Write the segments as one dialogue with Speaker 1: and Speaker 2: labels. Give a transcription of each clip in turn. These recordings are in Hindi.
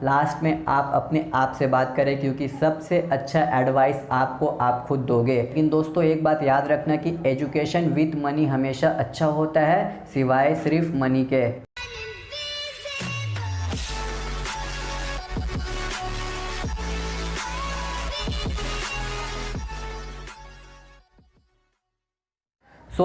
Speaker 1: लास्ट में आप अपने आप से बात करें, क्योंकि सबसे अच्छा एडवाइस आपको आप खुद दोगे। लेकिन दोस्तों एक बात याद रखना कि एजुकेशन विथ मनी हमेशा अच्छा होता है, सिवाय सिर्फ मनी के।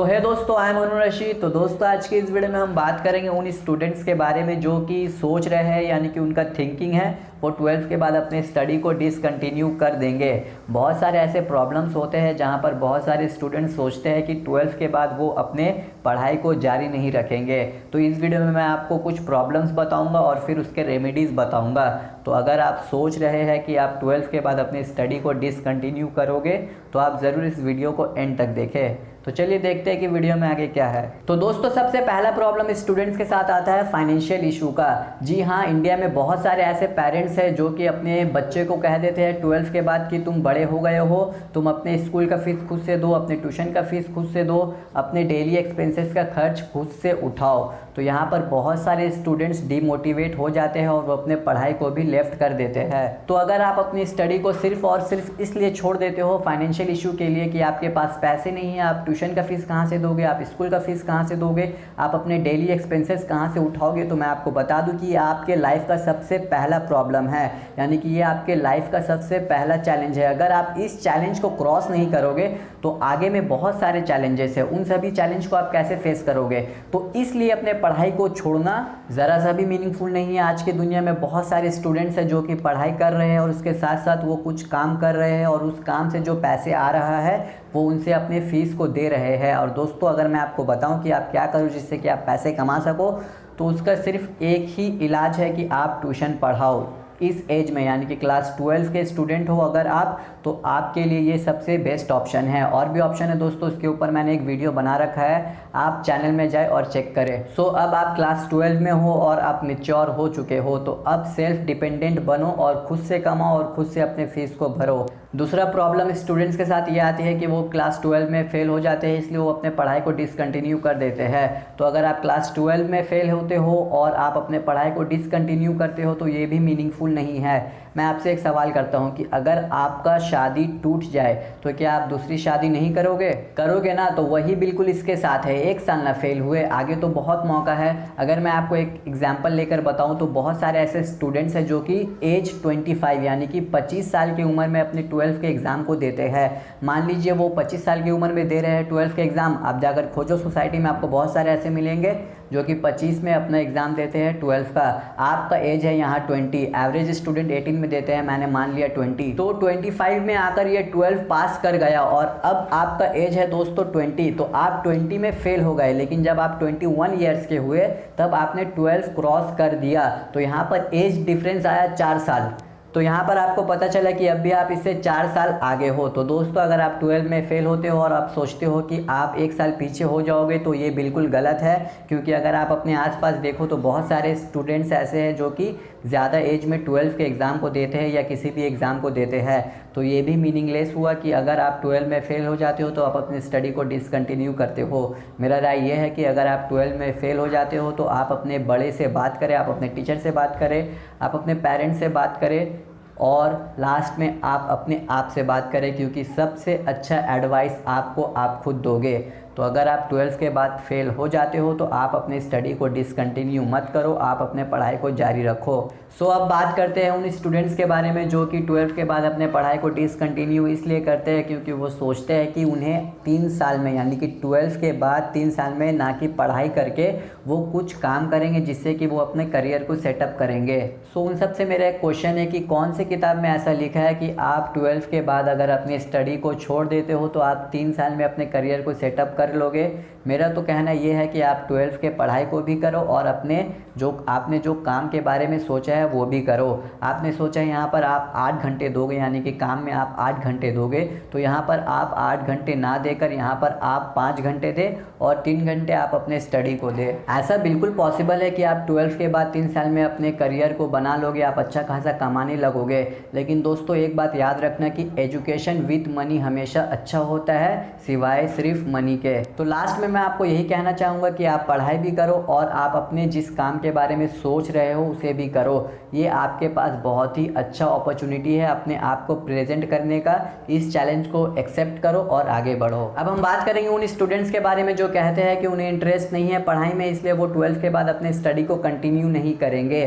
Speaker 1: है दोस्तों, आई एम अनुर रशीद। तो दोस्तों आज की इस वीडियो में हम बात करेंगे उन स्टूडेंट्स के बारे में जो कि सोच रहे हैं, यानी कि उनका थिंकिंग है वो 12th के बाद अपने स्टडी को डिसकंटिन्यू कर देंगे। बहुत सारे ऐसे प्रॉब्लम्स होते हैं जहां पर बहुत सारे स्टूडेंट्स सोचते हैं कि 12th के बाद वो अपने पढ़ाई को जारी नहीं रखेंगे। तो इस वीडियो में मैं आपको कुछ प्रॉब्लम्स बताऊंगा और फिर उसके रेमेडीज़ बताऊंगा। तो अगर आप सोच रहे हैं कि आप 12th के बाद अपनी स्टडी को डिसकंटिन्यू करोगे तो आप ज़रूर इस वीडियो को एंड तक देखें। तो चलिए देखते हैं कि वीडियो में आगे क्या है। तो दोस्तों सबसे पहला प्रॉब्लम स्टूडेंट्स के साथ आता है फाइनेंशियल इशू का। जी हाँ, इंडिया में बहुत सारे ऐसे पेरेंट्स हैं जो कि अपने बच्चे को कह देते हैं 12th के बाद कि तुम बड़े हो गए हो, तुम अपने स्कूल का फीस खुद से दो, अपने ट्यूशन का फीस खुद से दो, अपने डेली एक्सपेंसेस का खर्च खुद से उठाओ। तो यहाँ पर बहुत सारे स्टूडेंट्स डिमोटिवेट हो जाते हैं और वो अपने पढ़ाई को भी लेफ्ट कर देते हैं। तो अगर आप अपनी स्टडी को सिर्फ और सिर्फ इसलिए छोड़ देते हो फाइनेंशियल इशू के लिए कि आपके पास पैसे नहीं है, आप ट्यूशन का फीस कहाँ से दोगे, आप स्कूल का फीस कहाँ से दोगे, आप अपने डेली एक्सपेंसेस कहाँ से उठाओगे, तो मैं आपको बता दूं कि ये आपके लाइफ का सबसे पहला प्रॉब्लम है, यानी कि ये आपके लाइफ का सबसे पहला चैलेंज है। अगर आप इस चैलेंज को क्रॉस नहीं करोगे तो आगे में बहुत सारे चैलेंजेस है, उन सभी चैलेंज को आप कैसे फेस करोगे। तो इसलिए अपने पढ़ाई को छोड़ना ज़रा सा भी मीनिंगफुल नहीं है। आज की दुनिया में बहुत सारे स्टूडेंट्स हैं जो कि पढ़ाई कर रहे हैं और उसके साथ साथ वो कुछ काम कर रहे हैं और उस काम से जो पैसे आ रहा है वो उनसे अपने फीस को दे रहे हैं। और दोस्तों अगर मैं आपको बताऊं कि आप क्या करो जिससे कि आप पैसे कमा सको, तो उसका सिर्फ एक ही इलाज है कि आप ट्यूशन पढ़ाओ। इस एज में यानी कि क्लास 12 के स्टूडेंट हो अगर आप, तो आपके लिए ये सबसे बेस्ट ऑप्शन है। और भी ऑप्शन है दोस्तों, इसके ऊपर मैंने एक वीडियो बना रखा है, आप चैनल में जाए और चेक करें। अब आप क्लास 12 में हो और आप मैच्योर हो चुके हो, तो अब सेल्फ डिपेंडेंट बनो और खुद से कमाओ और खुद से अपने फीस को भरो। दूसरा प्रॉब्लम स्टूडेंट्स के साथ ये आती है कि वो क्लास 12 में फेल हो जाते हैं, इसलिए वो अपने पढ़ाई को डिसकंटिन्यू कर देते हैं। तो अगर आप क्लास 12 में फेल होते हो और आप अपने पढ़ाई को डिसकंटिन्यू करते हो तो ये भी मीनिंगफुल नहीं है। मैं आपसे एक सवाल करता हूँ कि अगर आपका शादी टूट जाए तो क्या आप दूसरी शादी नहीं करोगे? करोगे ना। तो वही बिल्कुल इसके साथ है, एक साल ना फेल हुए, आगे तो बहुत मौका है। अगर मैं आपको एक एग्जांपल लेकर बताऊं तो बहुत सारे ऐसे स्टूडेंट्स हैं जो कि एज 25 यानी कि 25 साल की उम्र में अपने 12th के एग्ज़ाम को देते हैं। मान लीजिए वो 25 साल की उम्र में दे रहे हैं 12th के एग्ज़ाम। आप जाकर खोजो सोसाइटी में, आपको बहुत सारे ऐसे मिलेंगे जो कि 25 में अपना एग्ज़ाम देते हैं 12th का। आपका एज है यहाँ 20, एवरेज स्टूडेंट 18 में देते हैं, मैंने मान लिया 20। तो 25 में आकर ये 12 पास कर गया और अब आपका एज है दोस्तों 20। तो आप 20 में फेल हो गए, लेकिन जब आप 21 ईयर्स के हुए तब आपने 12 क्रॉस कर दिया। तो यहाँ पर एज डिफरेंस आया 4 साल। तो यहाँ पर आपको पता चला कि अब भी आप इससे 4 साल आगे हो। तो दोस्तों अगर आप 12 में फेल होते हो और आप सोचते हो कि आप 1 साल पीछे हो जाओगे तो ये बिल्कुल गलत है, क्योंकि अगर आप अपने आसपास देखो तो बहुत सारे स्टूडेंट्स ऐसे हैं जो कि ज़्यादा एज में 12 के एग्ज़ाम को देते हैं या किसी भी एग्ज़ाम को देते हैं। तो ये भी मीनिंगलेस हुआ कि अगर आप 12 में फेल हो जाते हो तो आप अपनी स्टडी को डिसकंटिन्यू करते हो। मेरा राय ये है कि अगर आप 12 में फेल हो जाते हो तो आप अपने बड़े से बात करें, आप अपने टीचर से बात करें, आप अपने पेरेंट्स से बात करें और लास्ट में आप अपने आप से बात करें, क्योंकि सबसे अच्छा एडवाइस आपको आप खुद दोगे। तो अगर आप 12th के बाद फेल हो जाते हो तो आप अपनी स्टडी को डिसकंटिन्यू मत करो, आप अपने पढ़ाई को जारी रखो। अब बात करते हैं उन स्टूडेंट्स के बारे में जो कि 12th के बाद अपने पढ़ाई को डिसकंटिन्यू इसलिए करते हैं क्योंकि वो सोचते हैं कि उन्हें 3 साल में यानी कि 12th के बाद 3 साल में ना कि पढ़ाई करके वो कुछ काम करेंगे जिससे कि वो अपने करियर को सेटअप करेंगे। उन सब से मेरा एक क्वेश्चन है कि कौन सी किताब में ऐसा लिखा है कि आप 12th के बाद अगर अपनी स्टडी को छोड़ देते हो तो आप 3 साल में अपने करियर को सेटअप कर लोगे। मेरा तो कहना ये है कि आप 12th के पढ़ाई को भी करो और आपने जो काम के बारे में सोचा है वो भी करो। आपने सोचा है यहाँ पर आप 8 घंटे दोगे, यानी कि काम में आप 8 घंटे दोगे, तो यहाँ पर आप 8 घंटे ना देकर यहाँ पर आप 5 घंटे दे और 3 घंटे आप अपने स्टडी को दे। ऐसा बिल्कुल पॉसिबल है कि आप 12th के बाद 3 साल में अपने करियर को बना लोगे, आप अच्छा खासा कमाने लगोगे। लेकिन दोस्तों एक बात याद रखना कि एजुकेशन विथ मनी हमेशा अच्छा होता है, सिवाय सिर्फ मनी के। तो लास्ट में मैं आपको यही कहना चाहूँगा कि आप पढ़ाई भी करो और आप अपने जिस काम के बारे में सोच रहे हो उसे भी करो, ये आपके पास बहुत ही अच्छा अपॉर्चुनिटी है अपने आप को प्रेजेंट करने का। इस चैलेंज को एक्सेप्ट करो और आगे बढ़ो। अब हम बात करेंगे उन स्टूडेंट्स के बारे में जो कहते हैं कि उन्हें इंटरेस्ट नहीं है पढ़ाई में, इसलिए वो 12th के बाद अपने स्टडी को कंटिन्यू नहीं करेंगे।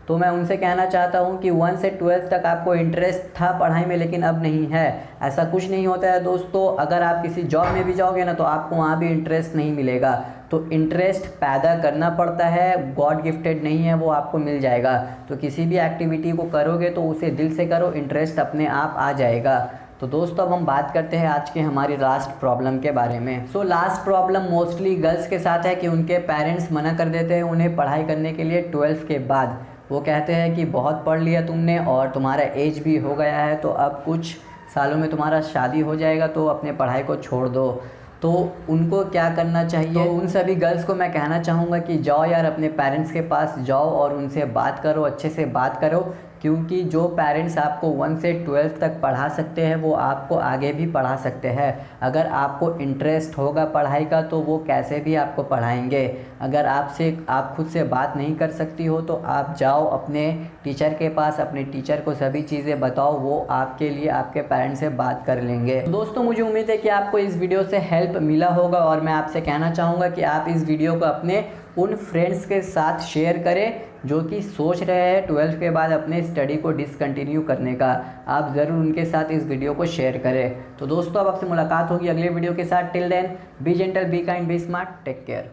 Speaker 1: तो मैं उनसे कहना चाहता हूँ कि 1 से 12 तक आपको इंटरेस्ट था पढ़ाई में, लेकिन अब नहीं है। ऐसा कुछ नहीं होता है दोस्तों। अगर आप किसी जॉब में भी जाओगे ना तो आपको वहाँ भी इंटरेस्ट नहीं मिलेगा। तो इंटरेस्ट पैदा करना पड़ता है, गॉड गिफ्टेड नहीं है, वो आपको मिल जाएगा। तो किसी भी एक्टिविटी को करोगे तो उसे दिल से करो, इंटरेस्ट अपने आप आ जाएगा। तो दोस्तों अब हम बात करते हैं आज के हमारी लास्ट प्रॉब्लम के बारे में। So last problem mostly girls के साथ है कि उनके पेरेंट्स मना कर देते हैं उन्हें पढ़ाई करने के लिए 12th के बाद। वो कहते हैं कि बहुत पढ़ लिया तुमने और तुम्हारा एज भी हो गया है, तो अब कुछ सालों में तुम्हारा शादी हो जाएगा, तो अपने पढ़ाई को छोड़ दो। तो उनको क्या करना चाहिए? तो उन सभी गर्ल्स को मैं कहना चाहूँगा कि जाओ यार अपने पेरेंट्स के पास जाओ और उनसे बात करो, अच्छे से बात करो, क्योंकि जो पेरेंट्स आपको 1 से 12 तक पढ़ा सकते हैं वो आपको आगे भी पढ़ा सकते हैं। अगर आपको इंटरेस्ट होगा पढ़ाई का तो वो कैसे भी आपको पढ़ाएंगे। अगर आप खुद से बात नहीं कर सकती हो तो आप जाओ अपने टीचर के पास, अपने टीचर को सभी चीज़ें बताओ, वो आपके लिए आपके पेरेंट्स से बात कर लेंगे। तो दोस्तों मुझे उम्मीद है कि आपको इस वीडियो से हेल्प मिला होगा और मैं आपसे कहना चाहूँगा कि आप इस वीडियो को अपने उन फ्रेंड्स के साथ शेयर करें जो कि सोच रहे हैं 12th के बाद अपने स्टडी को डिसकंटिन्यू करने का। आप ज़रूर उनके साथ इस वीडियो को शेयर करें। तो दोस्तों अब आपसे मुलाकात होगी अगले वीडियो के साथ। Till then be gentle, be kind, be smart, take care.